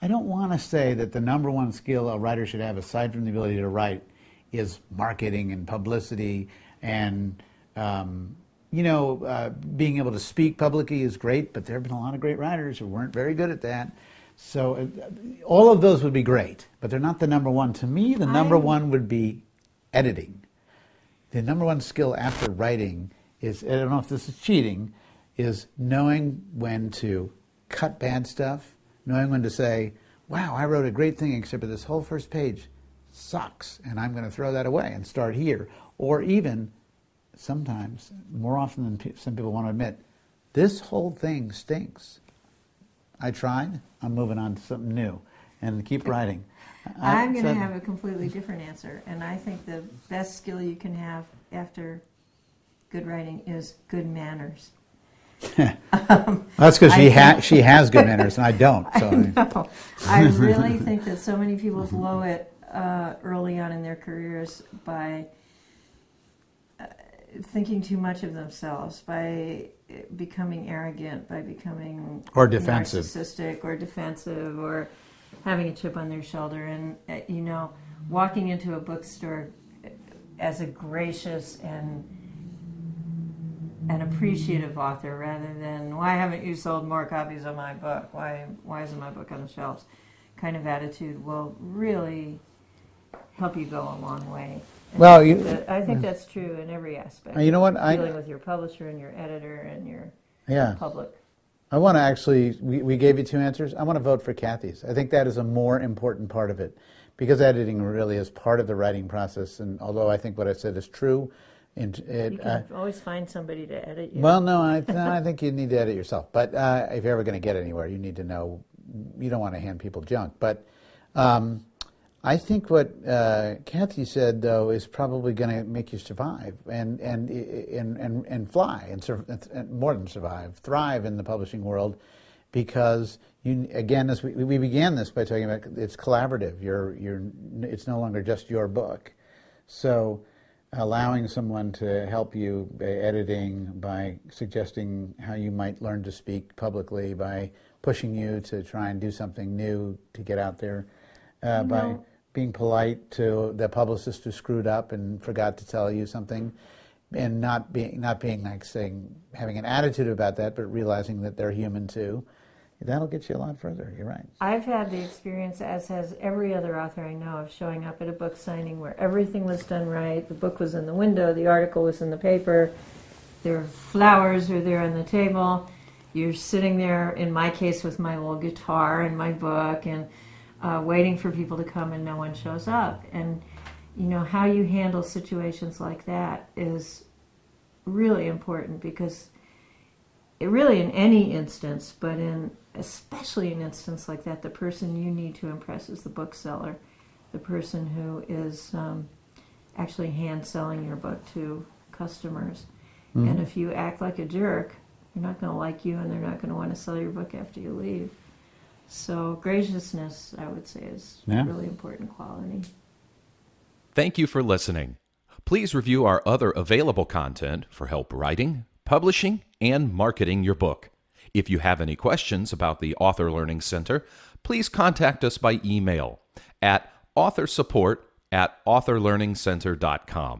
I don't want to say that the number one skill a writer should have, aside from the ability to write, is marketing and publicity and being able to speak publicly is great, but there have been a lot of great writers who weren't very good at that. So all of those would be great, but they're not the number one. To me, the number one would be editing. The number one skill after writing is, I don't know if this is cheating, is knowing when to cut bad stuff, knowing when to say, wow, I wrote a great thing except for this whole first page sucks, and I'm going to throw that away and start here. Or even, sometimes, more often than some people want to admit, this whole thing stinks. I tried, I'm moving on to something new, and keep writing. I'm going to have a completely different answer, and I think the best skill you can have after good writing is good manners. That's because she has good manners, and I don't. So. I know. I really think that so many people blow it early on in their careers by thinking too much of themselves, by becoming arrogant, by becoming defensive, narcissistic, or defensive, or having a chip on their shoulder. And walking into a bookstore as a gracious and an appreciative author, rather than why haven't you sold more copies of my book? Why isn't my book on the shelves? Kind of attitude will really help you go a long way. And well, I think that's true in every aspect. You know what? Dealing with your publisher and your editor and your public. I want to actually, we gave you two answers. I want to vote for Kathy's. I think that is a more important part of it, because editing really is part of the writing process. And although I think what I said is true, you can always find somebody to edit you. Well, no, I think you need to edit yourself. But if you're ever going to get anywhere, you need to know, you don't want to hand people junk. But I think what Kathi said, though, is probably going to make you survive and fly, and more than survive, thrive in the publishing world, because again, as we began this by talking about, it's collaborative. It's no longer just your book, so allowing someone to help you by editing, by suggesting how you might learn to speak publicly, by pushing you to try and do something new to get out there, by being polite to the publicist who screwed up and forgot to tell you something, and not being like saying, having an attitude about that, but realizing that they're human too. That'll get you a lot further. You're right. I've had the experience, as has every other author I know, of showing up at a book signing where everything was done right. The book was in the window, the article was in the paper, there are flowers are there on the table. You're sitting there, in my case, with my little guitar and my book, and waiting for people to come, and no one shows up. And how you handle situations like that is really important, because really in any instance, but especially an instance like that, the person you need to impress is the bookseller, the person who is actually hand selling your book to customers. Mm-hmm. And if you act like a jerk, they're not going to like you, and they're not going to want to sell your book after you leave. So graciousness, I would say, is a really important quality. Thank you for listening. Please review our other available content for help writing, publishing, and marketing your book. If you have any questions about the Author Learning Center, please contact us by email at authorsupport@authorlearningcenter.com.